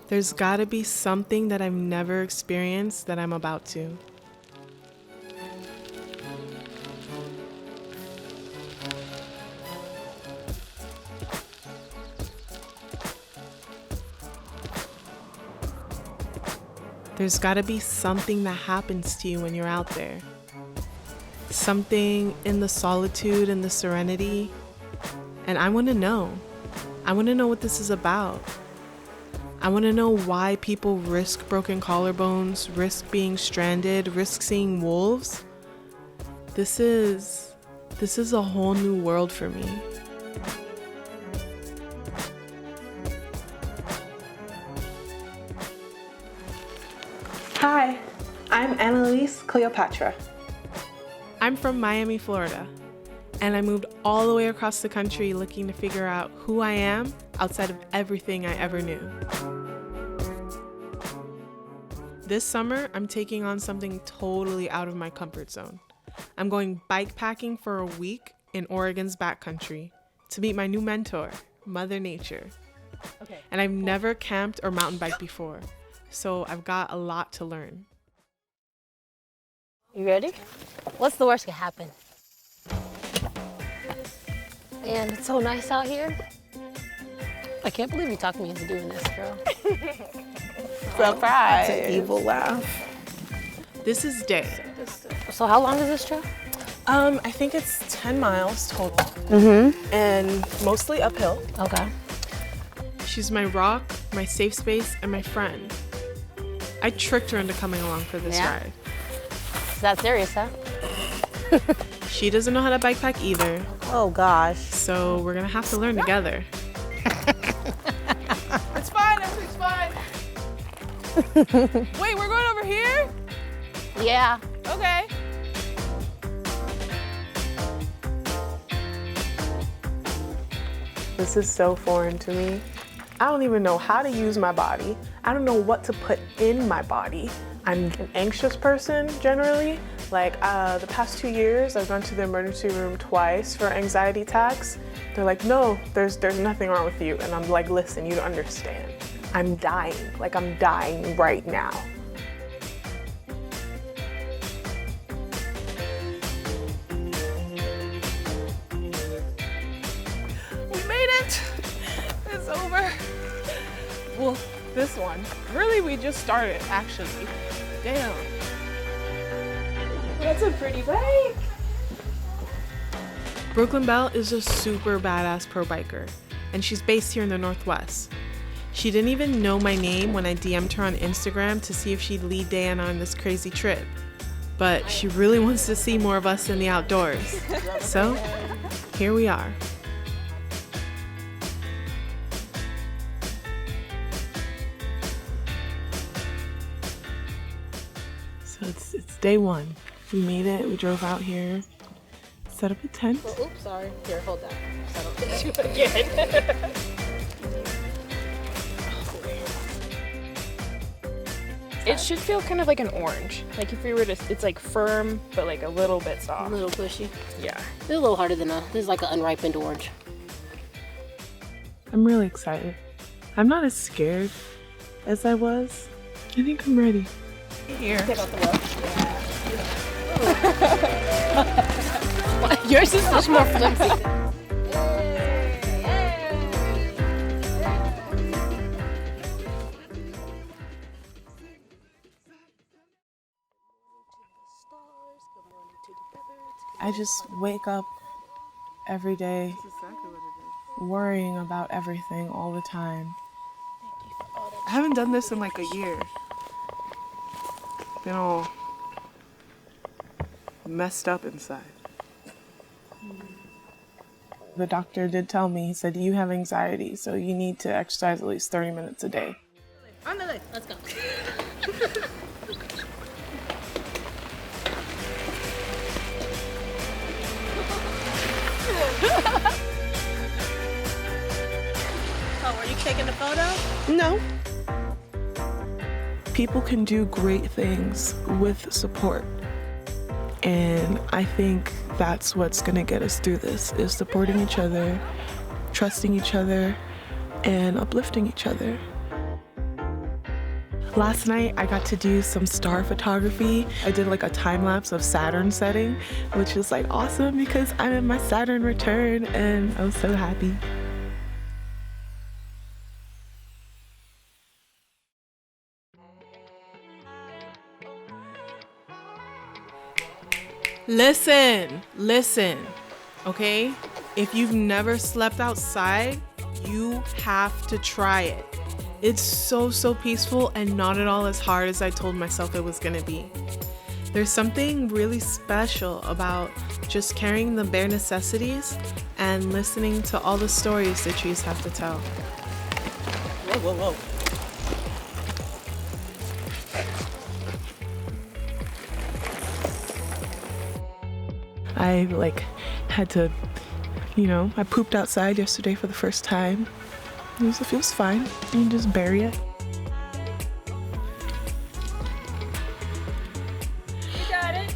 There's gotta be something that I've never experienced that I'm about to. There's gotta be something that happens to you when you're out there. Something in the solitude and the serenity. And I wanna know. I wanna know what this is about. I wanna know why people risk broken collarbones, risk being stranded, risk seeing wolves. This is a whole new world for me. Hi, I'm Annelise Cleopatra. I'm from Miami, Florida, and I moved all the way across the country looking to figure out who I am outside of everything I ever knew. This summer, I'm taking on something totally out of my comfort zone. I'm going bikepacking for a week in Oregon's backcountry to meet my new mentor, Mother Nature. Okay. And I've never camped or mountain biked before, so I've got a lot to learn. You ready? What's the worst that can happen? Man, it's so nice out here. I can't believe you talked me into doing this, girl. Surprise! That's an evil laugh. This is Day. So how long is this trip? I think it's 10 miles total. And mostly uphill. Okay. She's my rock, my safe space, and my friend. I tricked her into coming along for this ride. Is that serious, huh? She doesn't know how to bike pack either. Oh gosh. So we're gonna have to learn together. It's fine, everything's fine. Wait, we're going over here? Yeah. Okay. This is so foreign to me. I don't even know how to use my body. I don't know what to put in my body. I'm an anxious person generally. Like the past 2 years, I've gone to the emergency room twice for anxiety attacks. They're like, no, there's nothing wrong with you. And I'm like, listen, you don't understand. I'm dying, like I'm dying right now. We made it. It's over. Well, this one, really we just started actually. Damn. That's a pretty bike. Brooklyn Bell is a super badass pro biker, and she's based here in the Northwest. She didn't even know my name when I DM'd her on Instagram to see if she'd lead Diana on this crazy trip. But she really wants to see more of us in the outdoors. So, here we are. So it's day one. We made it, we drove out here, set up a tent. Oh, oops, sorry. Here, hold that. So I don't hit you again. It should feel kind of like an orange. Like if we were to, it's like firm, but like a little bit A soft. little pushy. Yeah. It's a little harder than this is like an unripened orange. I'm really excited. I'm not as scared as I was. I think I'm ready. Here. Take off the rope. Yeah. Yours is much more flimsy. I just wake up every day worrying about everything all the time. I haven't done this in like a year. Been all messed up inside. The doctor did tell me, he said, you have anxiety, so you need to exercise at least 30 minutes a day. On the leg. Let's go. Oh, were you taking a photo? No. People can do great things with support. And I think that's what's gonna get us through this, is supporting each other, trusting each other, and uplifting each other. Last night I got to do some star photography. I did like a time lapse of Saturn setting, which is like awesome because I'm in my Saturn return and I was so happy. Listen, okay? If you've never slept outside, you have to try it. It's so peaceful and not at all as hard as I told myself it was gonna be. There's something really special about just carrying the bare necessities and listening to all the stories the trees have to tell. Whoa. I had to, I pooped outside yesterday for the first time. It feels fine. You can just bury it. You got it.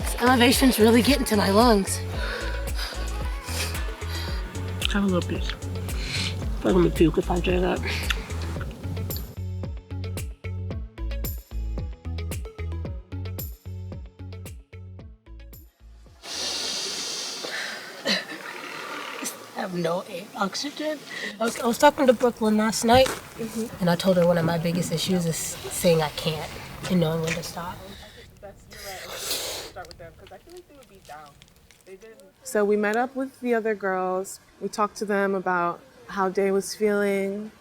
This elevation's really getting to my lungs. Have a little piece. I'm gonna puke if I do that. I have no oxygen. I was talking to Brooklyn last night, and I told her one of my biggest issues is saying I can't and knowing when to stop. So we met up with the other girls. We talked to them about how Day was feeling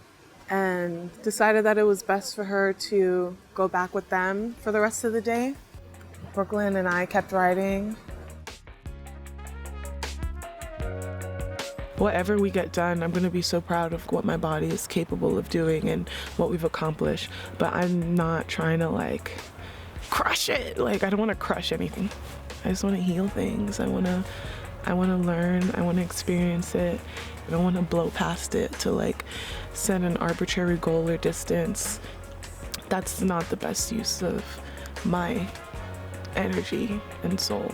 and decided that it was best for her to go back with them for the rest of the day. Brooklyn and I kept riding. Whatever we get done, I'm gonna be so proud of what my body is capable of doing and what we've accomplished. But I'm not trying to crush it. I don't wanna crush anything. I just wanna heal things. I wanna learn, I wanna experience it. I don't wanna blow past it to set an arbitrary goal or distance. That's not the best use of my energy and soul.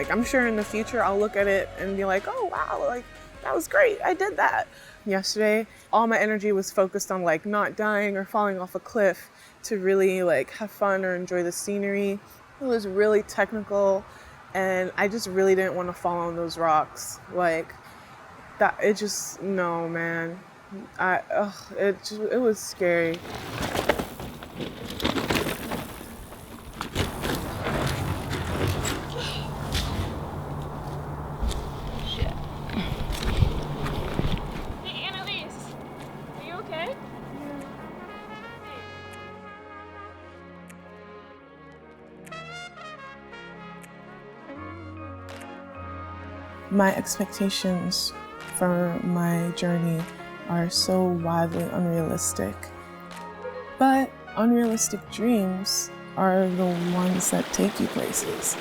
I'm sure in the future I'll look at it and be like, oh wow, that was great, I did that. Yesterday, all my energy was focused on not dying or falling off a cliff to really have fun or enjoy the scenery. It was really technical and I just really didn't want to fall on those rocks. No man. It was scary. My expectations for my journey are so wildly unrealistic. But unrealistic dreams are the ones that take you places.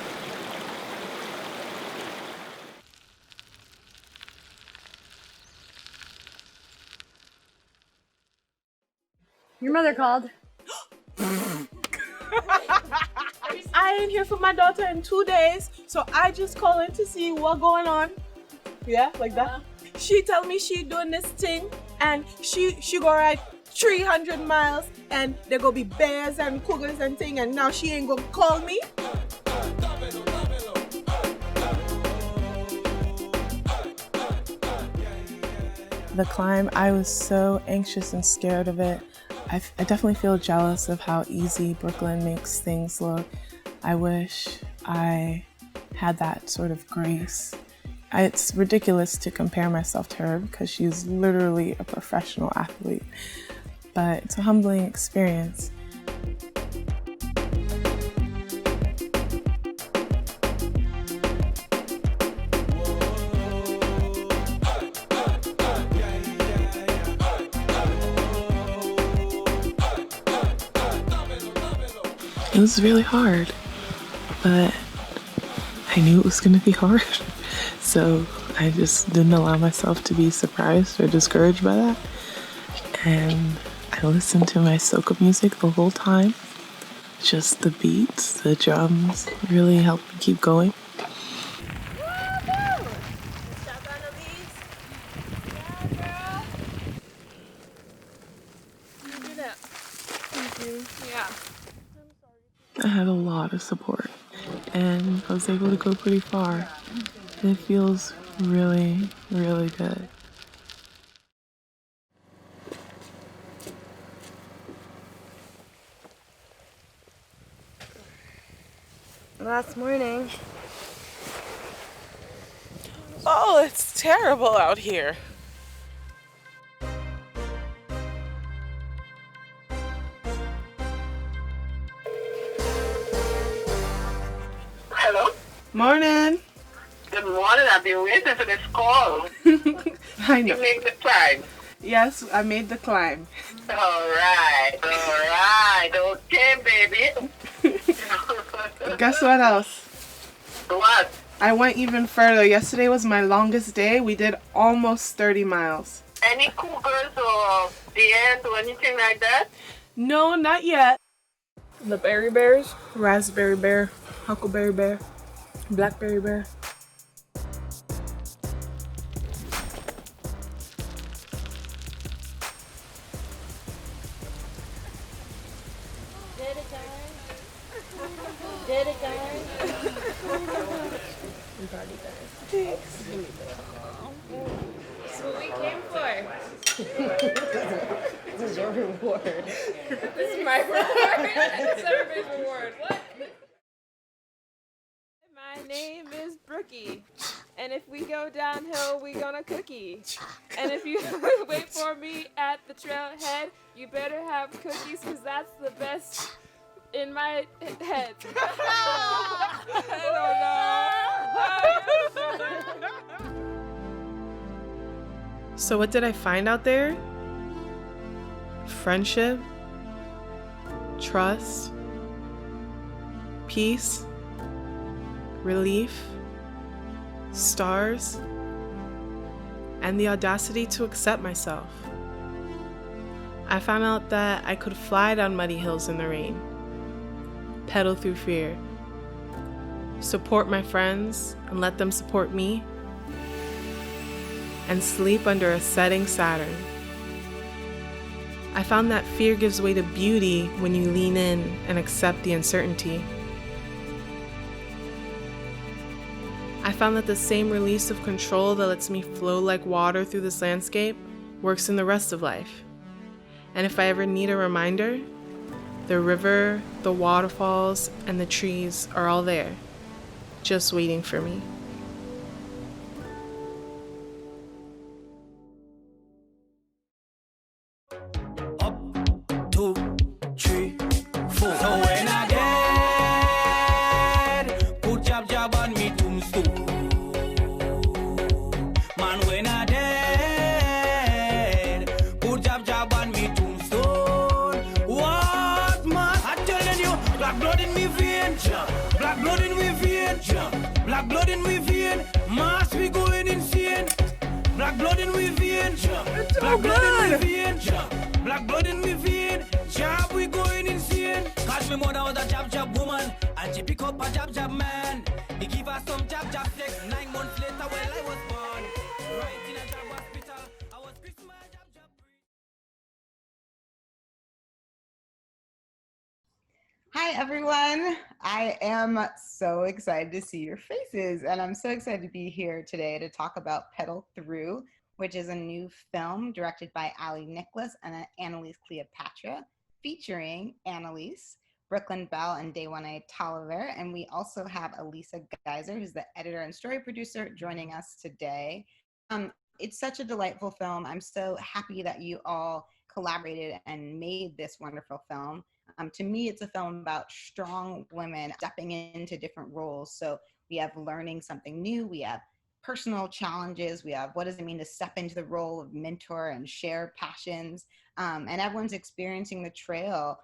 Your mother called. I ain't hear from my daughter in 2 days, so I just call in to see what's going on. Yeah, like that. She tell me she doing this thing, and she go ride 300 miles, and there go be bears and cougars and thing, and now she ain't gonna call me. The climb, I was so anxious and scared of it. I definitely feel jealous of how easy Brooklyn makes things look. I wish I had that sort of grace. It's ridiculous to compare myself to her because she's literally a professional athlete, but it's a humbling experience. It was really hard, but I knew it was going to be hard. So I just didn't allow myself to be surprised or discouraged by that. And I listened to my soca music the whole time. Just the beats, the drums really helped me keep going. I had a lot of support and I was able to go pretty far. It feels really, really good. Last morning. Oh, it's terrible out here. Hello? Morning. Good morning. I've been waiting for this call. I know. You make the time. Yes, I made the climb. All right. Okay, baby. Guess what else? What? I went even further. Yesterday was my longest day. We did almost 30 miles. Any cougars or deers or anything like that? No, not yet. The berry bears. Raspberry bear, huckleberry bear, blackberry bear. Did it, guys? That's what we came for. This is your reward. This is my reward. It's everybody's reward. What? My name is Brookie. And if we go downhill, we gonna cookie. And if you wait for me at the trailhead, you better have cookies, cause that's the best in my head. I don't know. So what did I find out there? Friendship, trust, peace, relief, stars, and the audacity to accept myself. I found out that I could fly down muddy hills in the rain, pedal through fear, support my friends and let them support me, and sleep under a setting Saturn. I found that fear gives way to beauty when you lean in and accept the uncertainty. I found that the same release of control that lets me flow like water through this landscape works in the rest of life. And if I ever need a reminder, the river, the waterfalls, and the trees are all there, just waiting for me. Black blood in we vein, mass we going insane. Black blood in we vein, black blood in we vein, black blood in we vein. Job we going insane. Cause me mother was a job woman, and she pick up a job man. He give her some job sex. 9 months later, when I was born, right in a job hospital, I was Christmas job free. Hi everyone, I am so excited to see your faces and I'm so excited to be here today to talk about Pedal Through, which is a new film directed by Allie Nicholas and Annelise Cleopatra, featuring Annelise, Brooklyn Bell, and Dejuanae Toliver. And we also have Elisa Geiser, who's the editor and story producer, joining us today. It's such a delightful film. I'm so happy that you all collaborated and made this wonderful film. To me, it's a film about strong women stepping into different roles. So we have learning something new, we have personal challenges, we have what does it mean to step into the role of mentor and share passions, and everyone's experiencing the trail,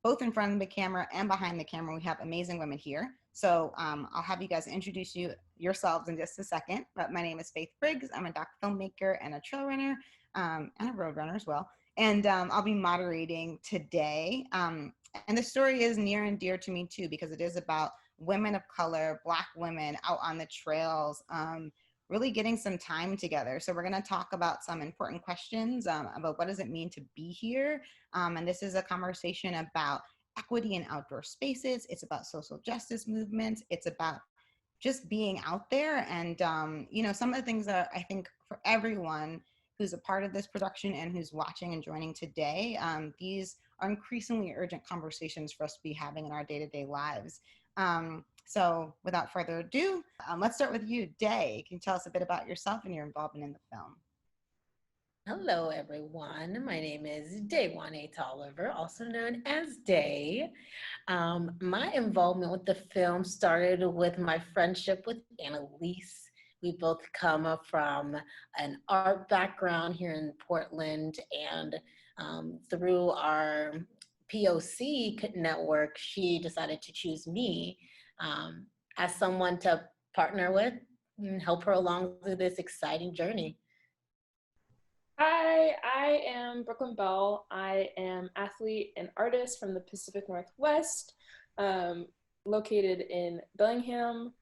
both in front of the camera and behind the camera. We have amazing women here. So I'll have you guys introduce yourselves in just a second. But my name is Faith Briggs. I'm a doc filmmaker and a trail runner and a road runner as well. and I'll be moderating today. And the story is near and dear to me too, because it is about women of color, Black women out on the trails, really getting some time together. So we're going to talk about some important questions about what does it mean to be here. And this is a conversation about equity in outdoor spaces. It's about social justice movements. It's about just being out there. And, some of the things that I think for everyone who's a part of this production and who's watching and joining today, these are increasingly urgent conversations for us to be having in our day-to-day lives. So without further ado, let's start with you, Day. Can you tell us a bit about yourself and your involvement in the film? Hello, everyone. My name is Dejuanae Toliver, also known as Day. My involvement with the film started with my friendship with Annelise. We both come from an art background here in Portland, and through our POC network, she decided to choose me as someone to partner with and help her along through this exciting journey. Hi, I am Brooklyn Bell. I am athlete and artist from the Pacific Northwest, located in Bellingham.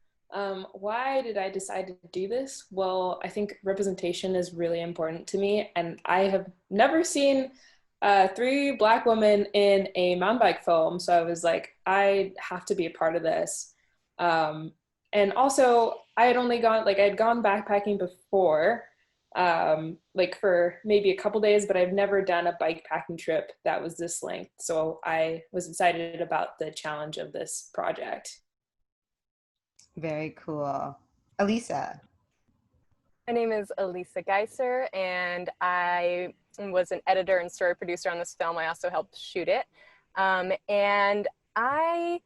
Why did I decide to do this? Well, I think representation is really important to me, and I have never seen 3 Black women in a mountain bike film, so I was like, I have to be a part of this. And also, I had gone backpacking before, for maybe a couple days, but I've never done a bike packing trip that was this length. So I was excited about the challenge of this project. Very cool. Elisa. My name is Elisa Geiser, and I was an editor and story producer on this film. I also helped shoot it. And I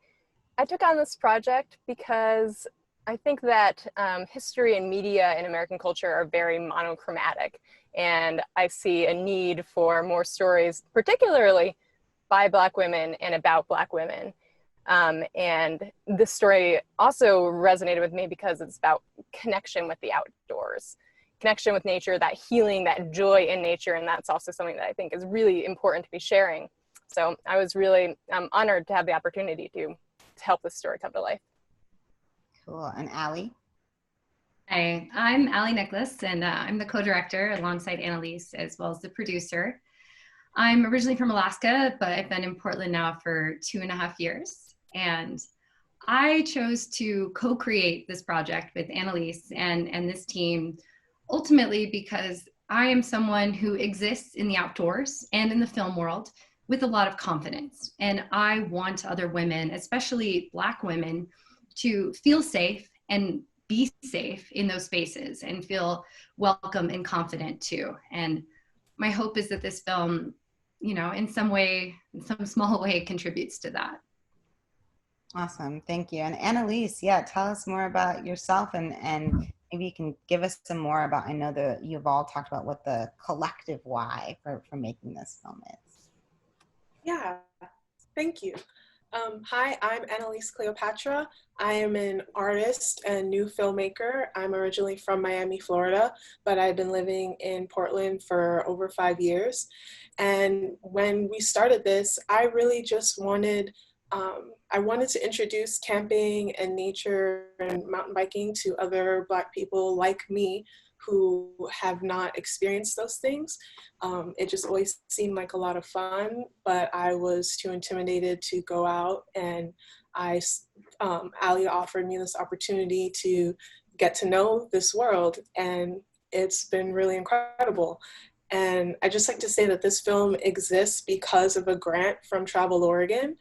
took on this project because I think that history and media in American culture are very monochromatic, and I see a need for more stories, particularly by Black women and about Black women. And this story also resonated with me because it's about connection with the outdoors, connection with nature, that healing, that joy in nature, and that's also something that I think is really important to be sharing. So I was really honored to have the opportunity to help this story come to life. Cool. And Allie? Hi, I'm Allie Nicholas, and I'm the co-director alongside Annelise, as well as the producer. I'm originally from Alaska, but I've been in Portland now for 2.5 years. And I chose to co-create this project with Annelise and this team, ultimately because I am someone who exists in the outdoors and in the film world with a lot of confidence. And I want other women, especially Black women, to feel safe and be safe in those spaces and feel welcome and confident too. And my hope is that this film, in some way, in some small way, contributes to that. Awesome, thank you. And Annelise, tell us more about yourself and maybe you can give us some more about, I know that you've all talked about what the collective why for making this film is. Yeah, thank you. Hi, I'm Annelise Cleopatra. I am an artist and new filmmaker. I'm originally from Miami, Florida, but I've been living in Portland for over 5 years. And when we started this, I really just wanted to introduce camping and nature and mountain biking to other Black people like me who have not experienced those things. It just always seemed like a lot of fun, but I was too intimidated to go out, and Allie offered me this opportunity to get to know this world, and it's been really incredible. And I just like to say that this film exists because of a grant from Travel Oregon.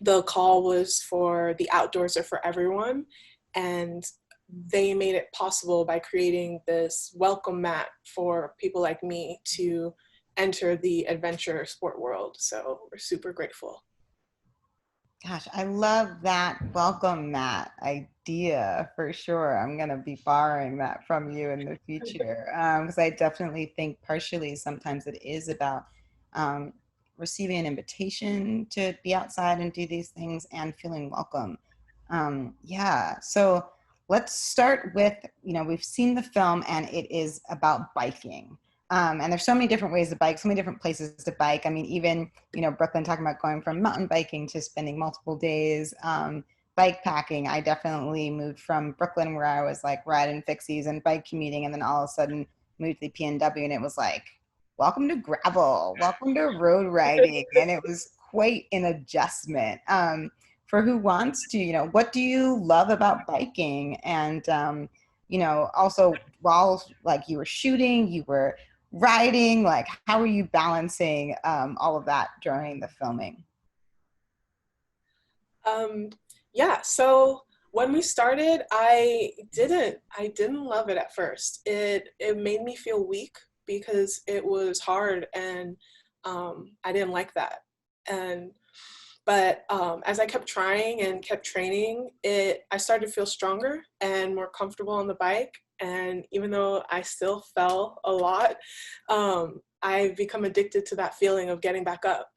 The call was for The Outdoors Are for Everyone, and they made it possible by creating this welcome mat for people like me to enter the adventure sport world. So we're super grateful. Gosh, I love that welcome mat idea for sure. I'm going to be borrowing that from you in the future because I definitely think partially sometimes it is about receiving an invitation to be outside and do these things and feeling welcome. So let's start with, we've seen the film and it is about biking. And there's so many different ways to bike, so many different places to bike. I mean, even, Brooklyn, talking about going from mountain biking to spending multiple days bike packing. I definitely moved from Brooklyn, where I was like riding fixies and bike commuting, and then all of a sudden moved to the PNW, and it was like, welcome to gravel, welcome to road riding. And it was quite an adjustment. For who wants to, what do you love about biking? And, also while like you were shooting, you were riding, like how were you balancing all of that during the filming? Yeah, so when we started, I didn't love it at first. It made me feel weak because it was hard, and I didn't like that. But as I kept trying and kept training, I started to feel stronger and more comfortable on the bike. And even though I still fell a lot, I've become addicted to that feeling of getting back up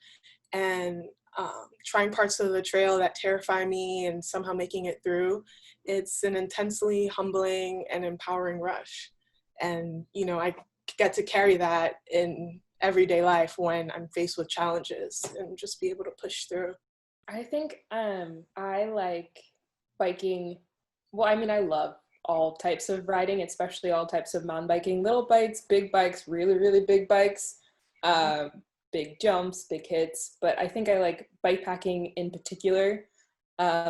and trying parts of the trail that terrify me and somehow making it through. It's an intensely humbling and empowering rush. And, I get to carry that in everyday life when I'm faced with challenges and just be able to push through. I think I like biking. Well, I mean, I love all types of riding, especially all types of mountain biking, little bikes, really, really big bikes, big jumps, big hits. But I think I like bike packing in particular,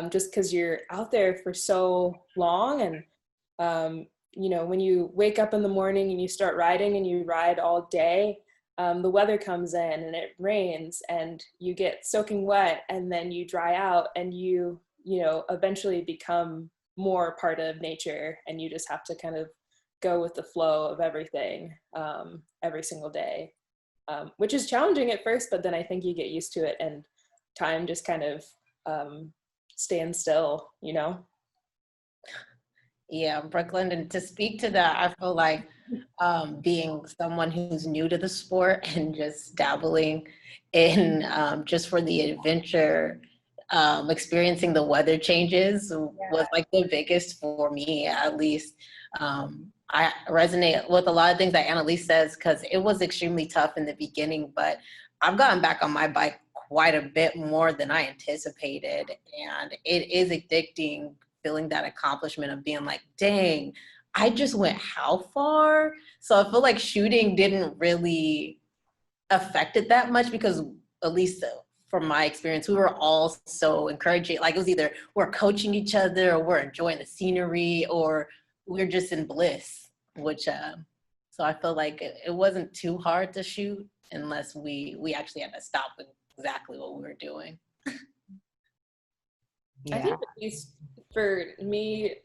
just because you're out there for so long. And, when you wake up in the morning and you start riding and you ride all day, the weather comes in and it rains and you get soaking wet, and then you dry out, and you eventually become more part of nature, and you just have to kind of go with the flow of everything every single day, which is challenging at first, but then I think you get used to it and time just kind of stands still. Yeah, Brooklyn, and to speak to that, I feel like being someone who's new to the sport and just dabbling in just for the adventure, experiencing the weather changes was like the biggest for me, at least. I resonate with a lot of things that Annelise says, because it was extremely tough in the beginning, but I've gotten back on my bike quite a bit more than I anticipated, and it is addicting, feeling that accomplishment of being like, dang, I just went how far? So I feel like shooting didn't really affect it that much, because at least from my experience, we were all so encouraging. Like it was either we're coaching each other, or we're enjoying the scenery, or we're just in bliss, which, so I feel like it wasn't too hard to shoot unless we actually had to stop with exactly what we were doing. I think at least for me,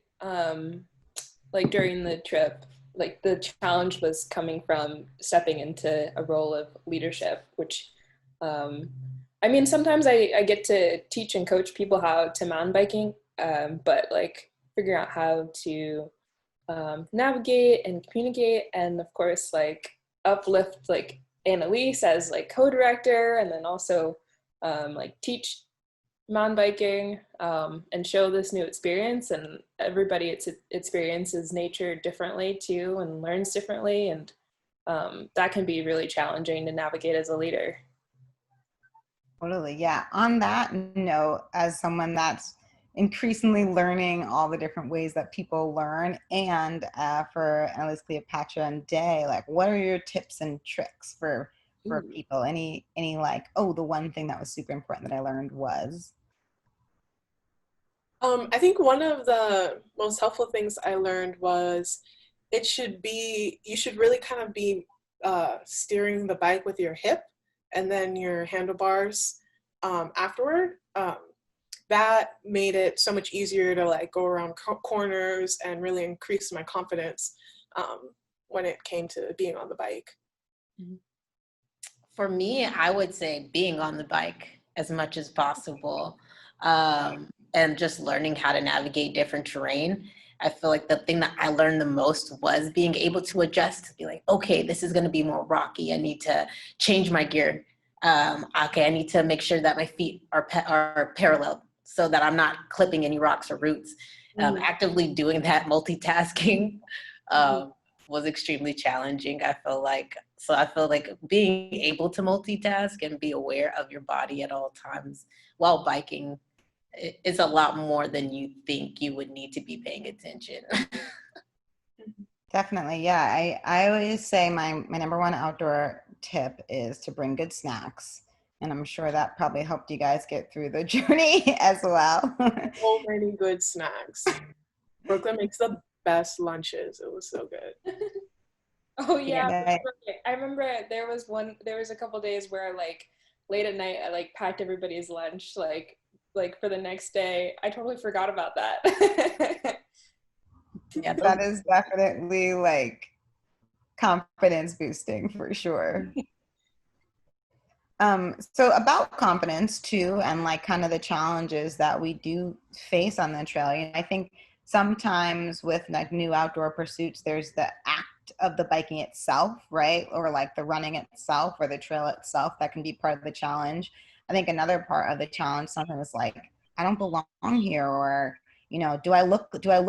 like during the trip, like the challenge was coming from stepping into a role of leadership, which, I mean, sometimes I get to teach and coach people how to mountain biking, but like figuring out how to navigate and communicate, and of course like uplift like Annelise as like co-director, and then also like teach mountain biking and show this new experience, and everybody experiences nature differently too and learns differently, and that can be really challenging to navigate as a leader. Totally, yeah. On that note, as someone that's increasingly learning all the different ways that people learn, and for Annelise Cleopatra and Day, like what are your tips and tricks for people? Any like, oh, the one thing that was super important that I learned was? I think one of the most helpful things I learned was you should really kind of be steering the bike with your hip and then your handlebars afterward. That made it so much easier to like go around corners and really increase my confidence when it came to being on the bike. For me, I would say being on the bike as much as possible, and just learning how to navigate different terrain. I feel like the thing that I learned the most was being able to adjust, to be like, okay, this is going to be more rocky. I need to change my gear. Okay, I need to make sure that my feet are parallel so that I'm not clipping any rocks or roots. Actively doing that, multitasking, was extremely challenging. I feel like being able to multitask and be aware of your body at all times while biking is a lot more than you think you would need to be paying attention. Definitely, yeah. I always say my number one outdoor tip is to bring good snacks. And I'm sure that probably helped you guys get through the journey as well. So many good snacks. Brooklyn makes the best lunches. It was so good. Oh yeah, Yeah. I remember there was a couple days where like late at night I like packed everybody's lunch like for the next day. I totally forgot about that. Yeah, That is definitely like confidence boosting for sure. So about confidence too, and like kind of the challenges that we do face on the trail. You know, I think sometimes with like new outdoor pursuits, there's the act of the biking itself, right? Or like the running itself or the trail itself that can be part of the challenge. I think another part of the challenge sometimes is like, I don't belong here, or, you know, do I look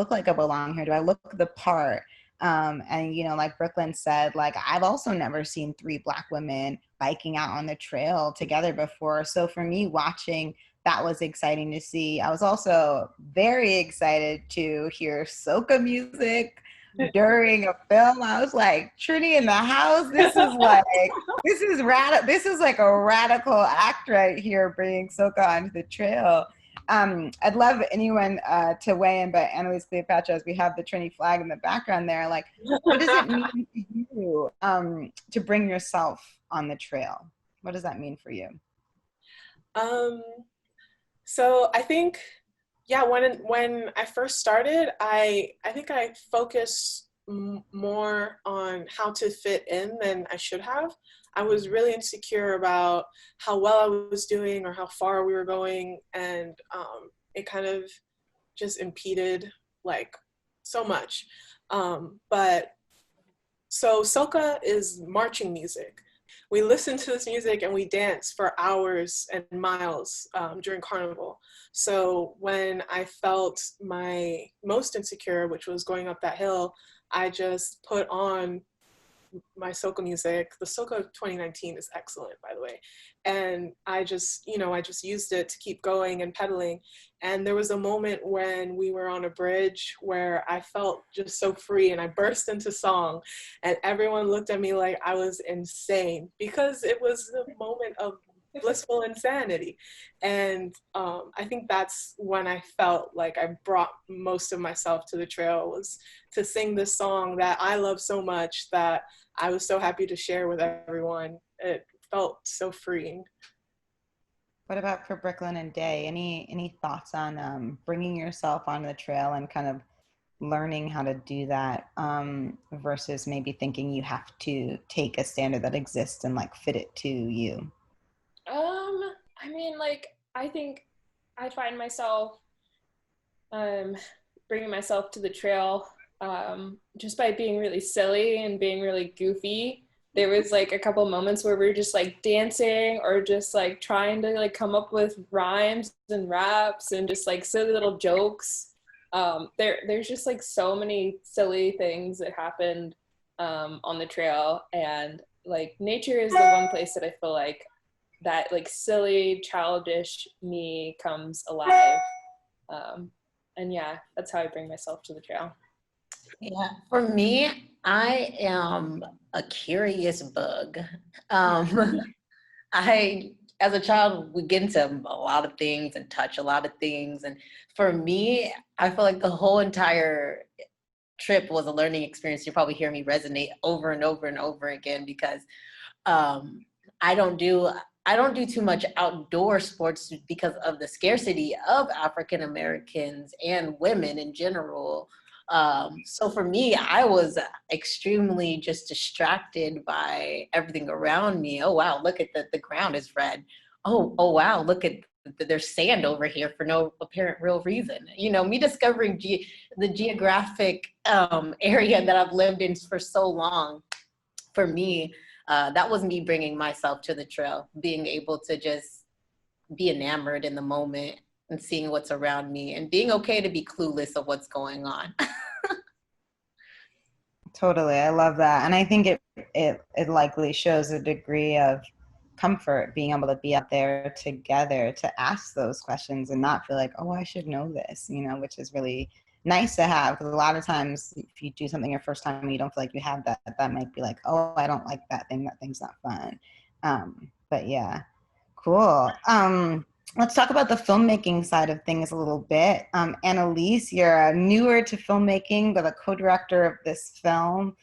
like I belong here? Do I look the part? And, you know, like Brooklyn said, like, I've also never seen 3 Black women biking out on the trail together before. So for me, watching that was exciting to see. I was also very excited to hear soca music during a film. I was like, Trini in the house. This is like, this is like a radical act right here, bringing soca onto the trail. I'd love anyone to weigh in, but Annelise Cleopatra, as we have the Trini flag in the background there, like, what does it mean to you to bring yourself on the trail? What does that mean for you? So I think, yeah, when I first started, I think I focused more on how to fit in than I should have. I was really insecure about how well I was doing or how far we were going, and it kind of just impeded like so much. But so soca is marching music. We listen to this music and we dance for hours and miles during carnival. So when I felt my most insecure, which was going up that hill, I just put on my soca music. The soca 2019 is excellent, by the way. And I just used it to keep going and pedaling. And there was a moment when we were on a bridge where I felt just so free, and I burst into song, and everyone looked at me like I was insane, because it was a moment of blissful insanity. And I think that's when I felt like I brought most of myself to the trail, was to sing this song that I love so much, that I was so happy to share with everyone. It felt so freeing. What about for Brooklyn and Day? Any thoughts on bringing yourself on the trail and kind of learning how to do that versus maybe thinking you have to take a standard that exists and like fit it to you? I mean, like, I think I find myself bringing myself to the trail just by being really silly and being really goofy. There was like a couple moments where we were just like dancing or just like trying to like come up with rhymes and raps and just like silly little jokes. There's just like so many silly things that happened on the trail, and like nature is the one place that I feel like that like silly, childish me comes alive. And yeah, that's how I bring myself to the trail. Yeah, for me, I am a curious bug. As a child, we get into a lot of things and touch a lot of things. And for me, I feel like the whole entire trip was a learning experience. You probably hear me resonate over and over and over again, because I don't do too much outdoor sports because of the scarcity of African Americans and women in general. So for me, I was extremely just distracted by everything around me. Oh, wow, look at the ground is red. Oh, wow, look at there's sand over here for no apparent real reason. You know, me discovering the geographic area that I've lived in for so long, for me, that was me bringing myself to the trail, being able to just be enamored in the moment and seeing what's around me and being okay to be clueless of what's going on. Totally. I love that. And I think it likely shows a degree of comfort being able to be out there together to ask those questions and not feel like, oh, I should know this, which is really nice to have. Because a lot of times if you do something your first time and you don't feel like you have that, that might be like, oh, I don't like that thing. That thing's not fun. But yeah, cool. Let's talk about the filmmaking side of things a little bit. Annelise, you're newer to filmmaking, but a co-director of this film.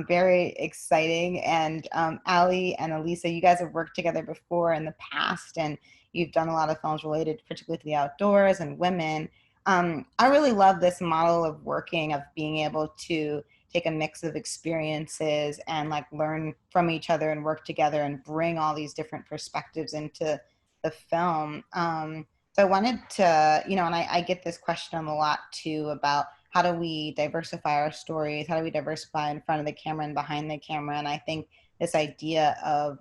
Very exciting. And Allie and Elisa, you guys have worked together before in the past, and you've done a lot of films related particularly to the outdoors and women. I really love this model of working, of being able to take a mix of experiences and like learn from each other and work together and bring all these different perspectives into the film. So I wanted to, and I get this question a lot too about how do we diversify our stories? How do we diversify in front of the camera and behind the camera? And I think this idea of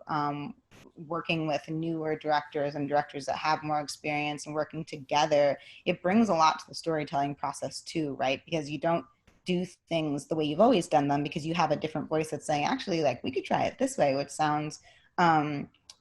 working with newer directors and directors that have more experience and working together, it brings a lot to the storytelling process too, right? Because you don't do things the way you've always done them because you have a different voice that's saying, actually, like, we could try it this way, which sounds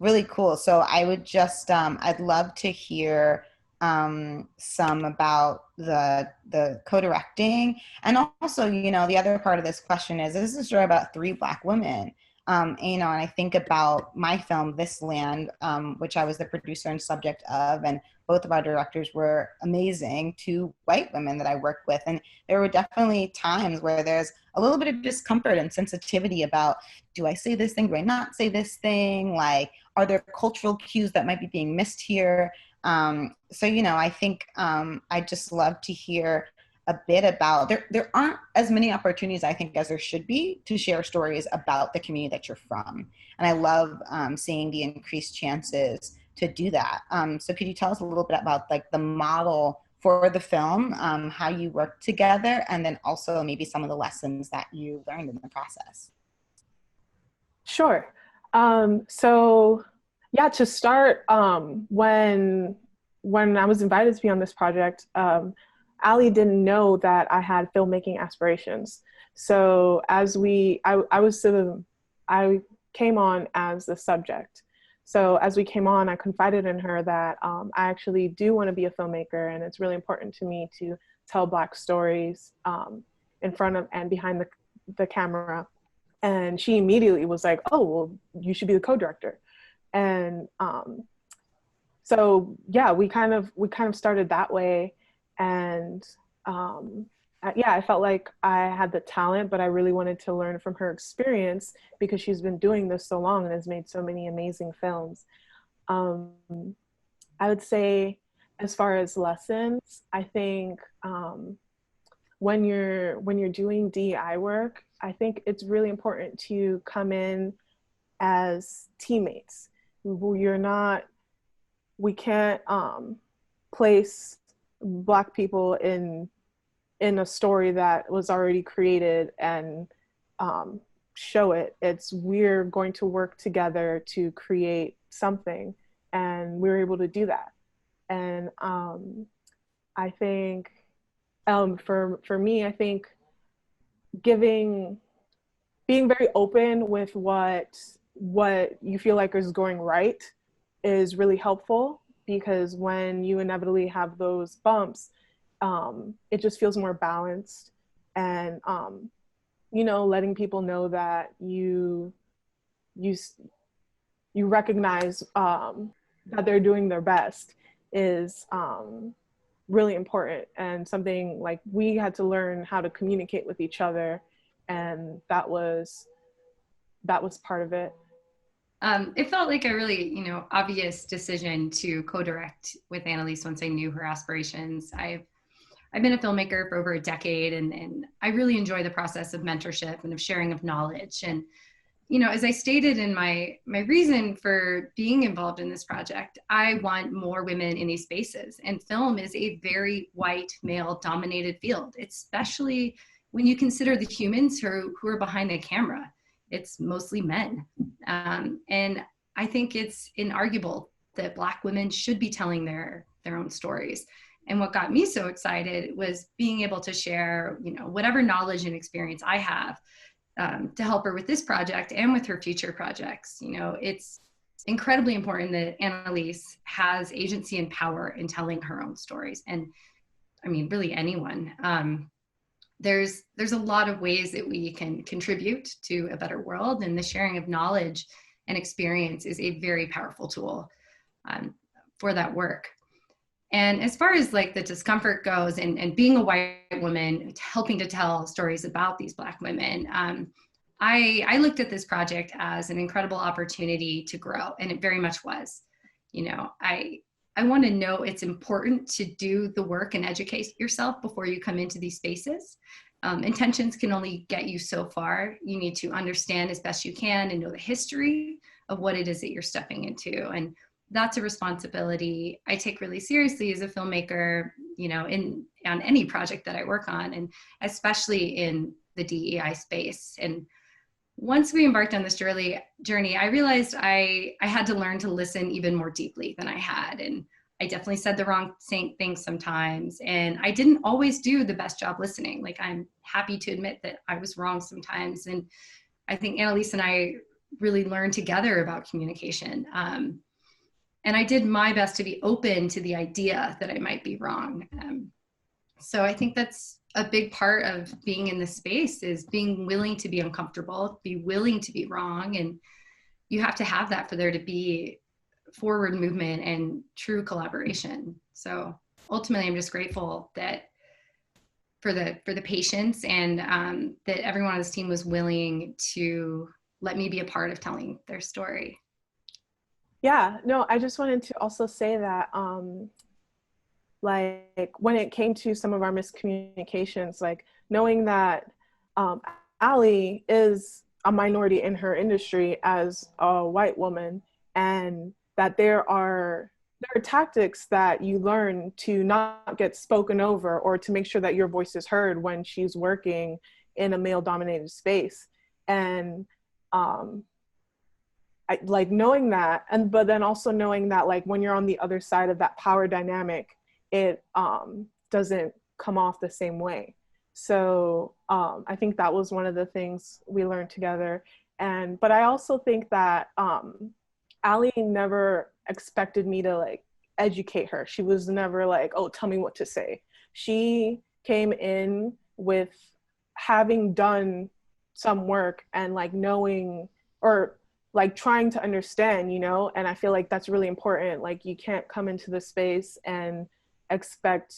really cool. So I would just, I'd love to hear some about the co-directing. And also, the other part of this question is, this is a story about 3 Black women. And I think about my film, This Land, which I was the producer and subject of, and both of our directors were amazing, 2 white women that I worked with. And there were definitely times where there's a little bit of discomfort and sensitivity about, do I say this thing? Do I not say this thing? Like, are there cultural cues that might be being missed here? So, I think I'd just love to hear a bit about, there aren't as many opportunities, I think, as there should be to share stories about the community that you're from. And I love seeing the increased chances to do that. So could you tell us a little bit about like the model for the film, how you work together, and then also maybe some of the lessons that you learned in the process? Sure. So yeah, to start, when I was invited to be on this project, Allie didn't know that I had filmmaking aspirations. So I came on as the subject. So as we came on, I confided in her that I actually do want to be a filmmaker, and it's really important to me to tell Black stories in front of and behind the camera. And she immediately was like, oh, well, you should be the co-director. And so yeah, we kind of started that way. And I felt like I had the talent, but I really wanted to learn from her experience because she's been doing this so long and has made so many amazing films. I would say, as far as lessons, I think when you're doing DEI work, I think it's really important to come in as teammates. We can't place Black people in a story that was already created and show it. We're going to work together to create something, and we were able to do that. And I think for me, I think being very open with what you feel like is going right is really helpful, because when you inevitably have those bumps, it just feels more balanced. And letting people know that you recognize that they're doing their best is really important, and something like we had to learn how to communicate with each other, and that was part of it. It felt like a really, obvious decision to co-direct with Annelise once I knew her aspirations. I've been a filmmaker for over a decade, and I really enjoy the process of mentorship and of sharing of knowledge. And, as I stated in my reason for being involved in this project, I want more women in these spaces. And film is a very white, male-dominated field, especially when you consider the humans who are behind the camera. It's mostly men. And I think it's inarguable that Black women should be telling their own stories. And what got me so excited was being able to share, whatever knowledge and experience I have to help her with this project and with her future projects. You know, it's incredibly important that Annelise has agency and power in telling her own stories. And I mean, really anyone. There's a lot of ways that we can contribute to a better world, and the sharing of knowledge and experience is a very powerful tool for that work. And as far as like the discomfort goes, and being a white woman helping to tell stories about these Black women, I looked at this project as an incredible opportunity to grow, and it very much was. You know, I want to know it's important to do the work and educate yourself before you come into these spaces. Intentions can only get you so far. You need to understand as best you can and know the history of what it is that you're stepping into. And that's a responsibility I take really seriously as a filmmaker, you know, on any project that I work on, and especially in the DEI space. And once we embarked on this journey, I realized I had to learn to listen even more deeply than I had. And I definitely said the wrong things sometimes. And I didn't always do the best job listening. Like, I'm happy to admit that I was wrong sometimes. And I think Annelise and I really learned together about communication. And I did my best to be open to the idea that I might be wrong. So I think that's a big part of being in this space, is being willing to be uncomfortable, be willing to be wrong. And you have to have that for there to be forward movement and true collaboration. So ultimately, I'm just grateful that for the patience, and that everyone on this team was willing to let me be a part of telling their story. Yeah, no, I just wanted to also say that, like, when it came to some of our miscommunications, like knowing that Allie is a minority in her industry as a white woman, and that there are tactics that you learn to not get spoken over, or to make sure that your voice is heard when she's working in a male-dominated space. And like knowing that, but then also knowing that, like, when you're on the other side of that power dynamic, it doesn't come off the same way. So I think that was one of the things we learned together. But I also think that Allie never expected me to like educate her. She was never like, oh, tell me what to say. She came in with having done some work and like knowing, or like trying to understand, you know. And I feel like that's really important. Like, you can't come into the space and expect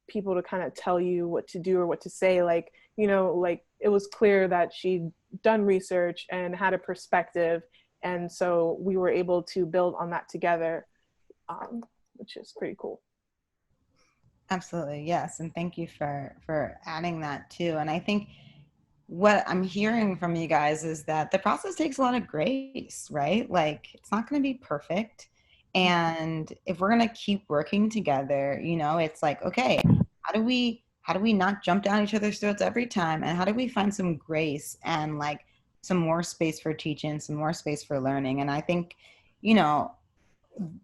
people to kind of tell you what to do or what to say. Like, you know, like, it was clear that she'd done research and had a perspective, and so we were able to build on that together, which is pretty cool. Absolutely, yes, and thank you for adding that too. And I think what I'm hearing from you guys is that the process takes a lot of grace, right? Like, it's not going to be perfect. And if we're going to keep working together, you know, it's like, okay, how do we not jump down each other's throats every time? And how do we find some grace and like some more space for teaching, some more space for learning? And I think, you know,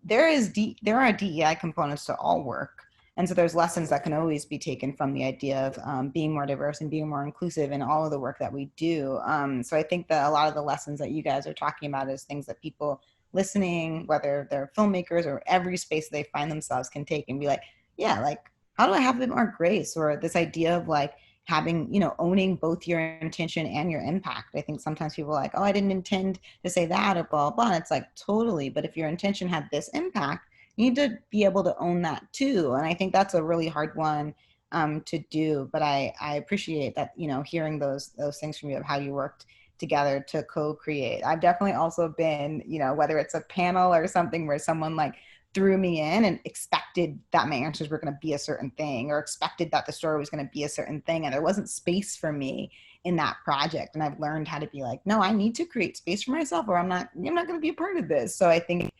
there are DEI components to all work. And so there's lessons that can always be taken from the idea of being more diverse and being more inclusive in all of the work that we do. So I think that a lot of the lessons that you guys are talking about is things that people listening, whether they're filmmakers or every space they find themselves, can take and be like, yeah, like, how do I have a bit more grace? Or this idea of like having, you know, owning both your intention and your impact. I think sometimes people are like, oh, I didn't intend to say that, or blah, blah, blah. And it's like, totally. But if your intention had this impact, you need to be able to own that too. And I think that's a really hard one to do. But I appreciate that, you know, hearing those things from you of how you worked together to co-create. I've definitely also been, you know, whether it's a panel or something where someone like threw me in and expected that my answers were going to be a certain thing, or expected that the story was going to be a certain thing, and there wasn't space for me in that project. And I've learned how to be like, no, I need to create space for myself, or I'm not going to be a part of this. So I think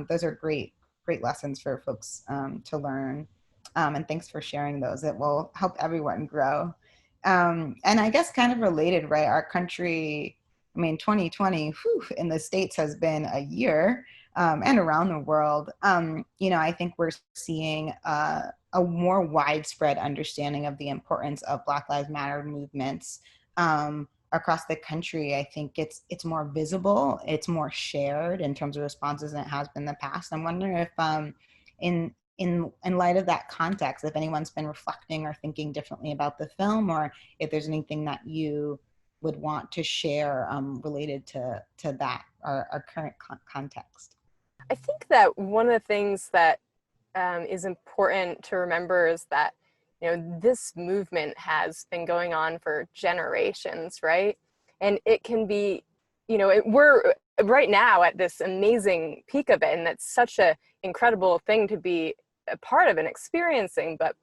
those are great lessons for folks to learn. And thanks for sharing those. It will help everyone grow. And I guess kind of related, right? Our country, I mean, 2020 in the States has been a year, and around the world. You know, I think we're seeing a more widespread understanding of the importance of Black Lives Matter movements across the country, I think it's more visible, it's more shared in terms of responses than it has been in the past. I'm wondering if in light of that context, if anyone's been reflecting or thinking differently about the film, or if there's anything that you would want to share related to that, our current context. I think that one of the things that is important to remember is that, you know, this movement has been going on for generations, right? And it can be, you know, we're right now at this amazing peak of it, and that's such a incredible thing to be a part of and experiencing. But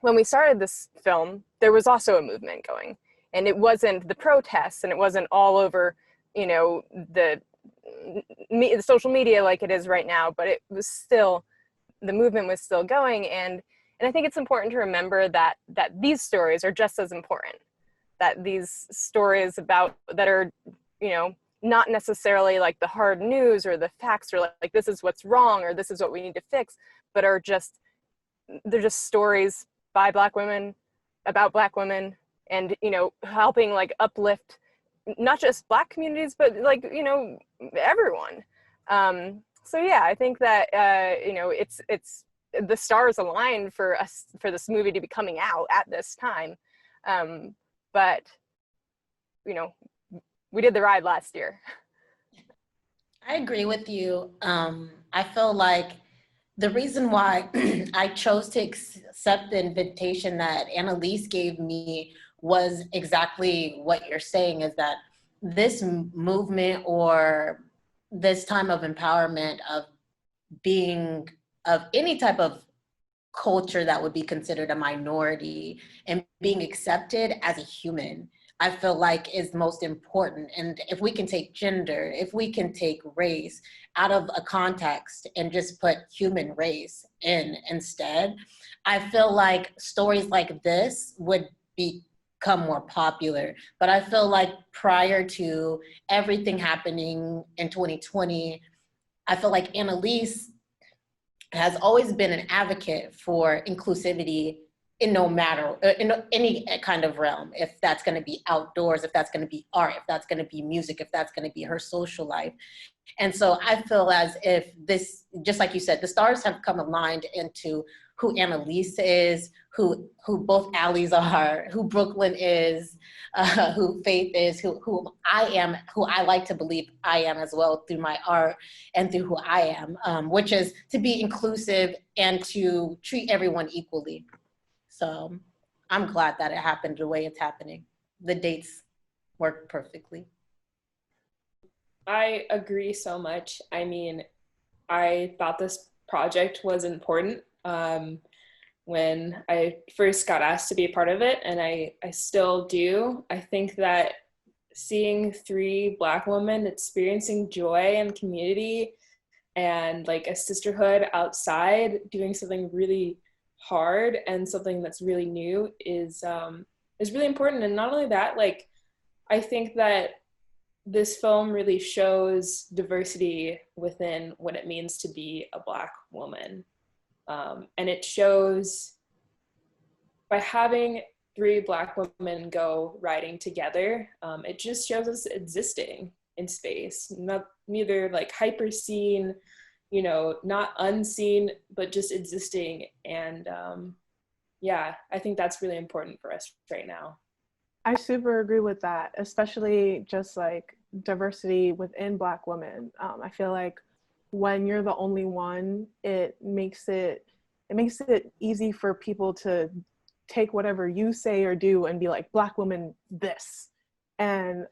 when we started this film, there was also a movement going, and it wasn't the protests, and it wasn't all over, you know, the social media like it is right now, but it was still, the movement was still going. And I think it's important to remember that these stories are just as important, that these stories about that are, you know, not necessarily like the hard news or the facts or like this is what's wrong or this is what we need to fix, but are just, they're just stories by Black women, about Black women, and, you know, helping like uplift not just Black communities, but like, you know, everyone. So yeah, I think that, you know, it's the stars aligned for us, for this movie to be coming out at this time. But, you know, we did the ride last year. I agree with you. I feel like the reason why I chose to accept the invitation that Annelise gave me was exactly what you're saying, is that this movement or this time of empowerment of being of any type of culture that would be considered a minority and being accepted as a human, I feel like is most important. And if we can take gender, if we can take race out of a context and just put human race in instead, I feel like stories like this would become more popular. But I feel like prior to everything happening in 2020, I feel like Annelise has always been an advocate for inclusivity in no matter, in any kind of realm, if that's going to be outdoors, if that's going to be art, if that's going to be music, if that's going to be her social life. And so I feel as if this, just like you said, the stars have come aligned into who Annelise is, who both Allies are, who Brooklyn is, who Faith is, who I am, who I like to believe I am as well through my art and through who I am, which is to be inclusive and to treat everyone equally. So I'm glad that it happened the way it's happening. The dates work perfectly. I agree so much. I mean, I thought this project was important when I first got asked to be a part of it, and I still do. I think that seeing 3 Black women experiencing joy and community and like a sisterhood outside doing something really hard and something that's really new is really important. And not only that, like, I think that this film really shows diversity within what it means to be a Black woman. And it shows by having 3 Black women go riding together, it just shows us existing in space, neither like hyper seen, you know, not unseen, but just existing. And yeah, I think that's really important for us right now. I super agree with that, especially just like diversity within Black women. I feel like when you're the only one, it makes it easy for people to take whatever you say or do and be like, Black woman this. And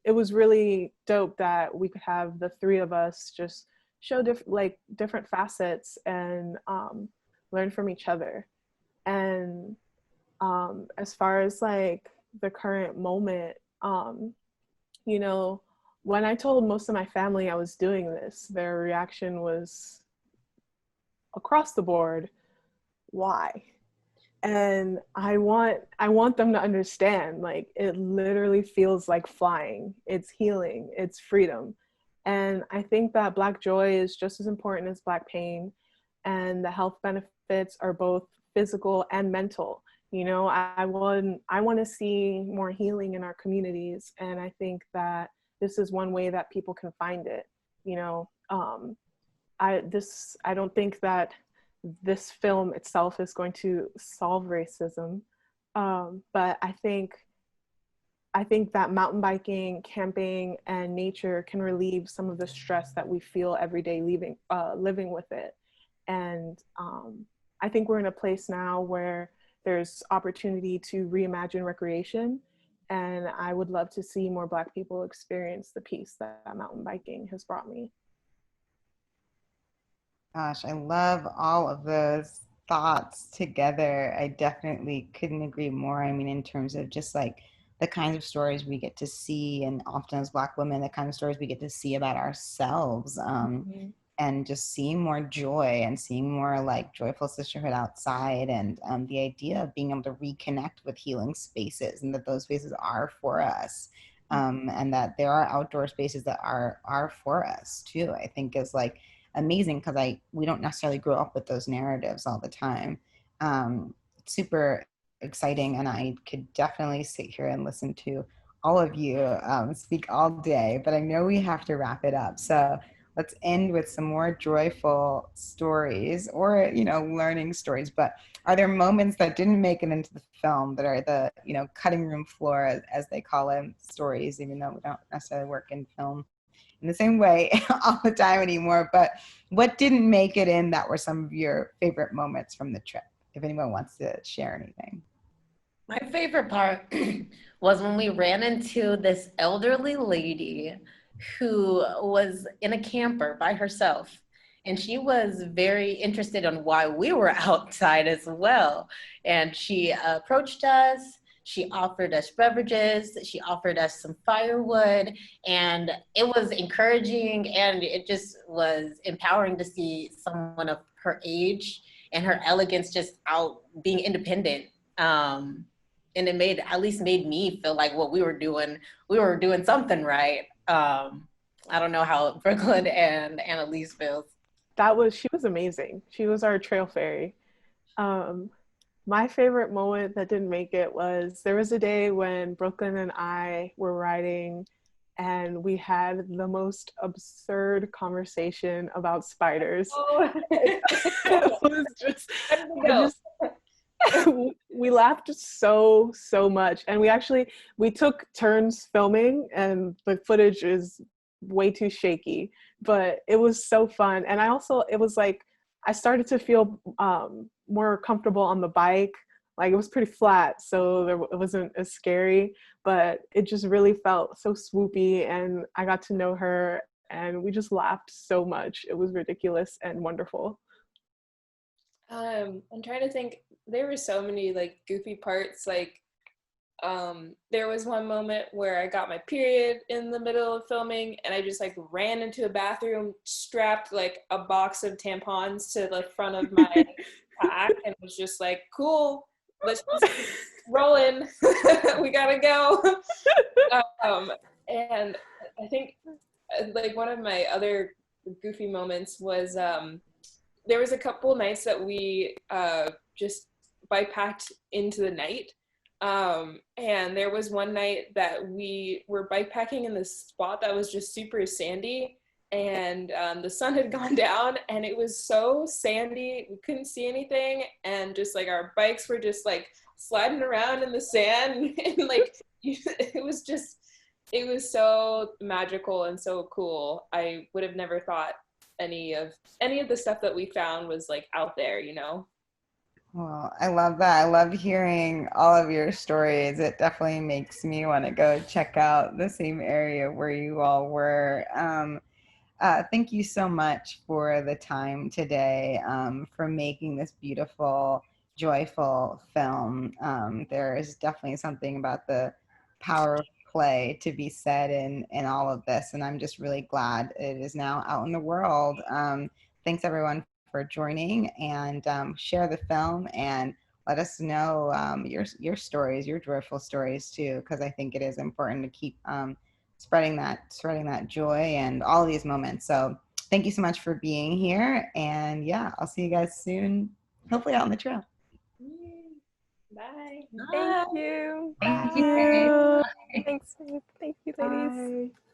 it was really dope that we could have the 3 of us just show different facets and learn from each other. And as far as like the current moment, you know, when I told most of my family I was doing this, their reaction was across the board, why? And I want them to understand, like, it literally feels like flying. It's healing, it's freedom. And I think that Black joy is just as important as Black pain, and the health benefits are both physical and mental. I want to see more healing in our communities, and I think that this is one way that people can find it. I don't think that this film itself is going to solve racism, but I think that mountain biking, camping, and nature can relieve some of the stress that we feel every day living with it. And I think we're in a place now where there's opportunity to reimagine recreation. And I would love to see more Black people experience the peace that mountain biking has brought me. Gosh, I love all of those thoughts together. I definitely couldn't agree more. I mean, in terms of just like the kinds of stories we get to see, and often as Black women, the kind of stories we get to see about ourselves, and just seeing more joy and seeing more like joyful sisterhood outside, and the idea of being able to reconnect with healing spaces, and that those spaces are for us, and that there are outdoor spaces that are for us too, I think is like amazing, because we don't necessarily grow up with those narratives all the time. Super exciting, and I could definitely sit here and listen to all of you speak all day, but I know we have to wrap it up. So let's end with some more joyful stories, or learning stories. But are there moments that didn't make it into the film that are the cutting room floor, as they call it, stories, even though we don't necessarily work in film in the same way all the time anymore? But what didn't make it in that were some of your favorite moments from the trip, if anyone wants to share anything? My favorite part was when we ran into this elderly lady who was in a camper by herself. And she was very interested in why we were outside as well. And she approached us. She offered us beverages. She offered us some firewood. And it was encouraging, and it just was empowering to see someone of her age and her elegance just out being independent. And it at least made me feel like what we were doing something right. I don't know how Brooklyn and Annelise feels. She was amazing. She was our trail fairy. My favorite moment that didn't make it was, there was a day when Brooklyn and I were riding, and we had the most absurd conversation about spiders. It was just we laughed so much, and we took turns filming, and the footage is way too shaky, but it was so fun. And it was like I started to feel more comfortable on the bike. Like, it was pretty flat, so it wasn't as scary, but it just really felt so swoopy, and I got to know her, and we just laughed so much. It was ridiculous and wonderful. I'm trying to think. There were so many like goofy parts. Like, there was one moment where I got my period in the middle of filming, and I just like ran into a bathroom, strapped like a box of tampons to the front of my pack, and was just like, cool, let's just roll in. We gotta go. And I think like one of my other goofy moments was there was a couple nights that we just bikepacked into the night. And there was one night that we were bikepacking in this spot that was just super sandy, and the sun had gone down, and it was so sandy, we couldn't see anything, and just like our bikes were just like sliding around in the sand, and like it was so magical and so cool. I would have never thought any of the stuff that we found was like out there, Well, I love that. I love hearing all of your stories. It definitely makes me want to go check out the same area where you all were. Thank you so much for the time today, for making this beautiful, joyful film. There is definitely something about the power of play to be said in all of this, and I'm just really glad it is now out in the world. Thanks everyone for joining, and share the film and let us know your stories, your joyful stories too, because I think it is important to keep spreading that joy and all of these moments. So thank you so much for being here, and yeah, I'll see you guys soon, hopefully out on the trail. Bye. Thank you. Thank you. you. Thanks. Thank you, ladies. Bye.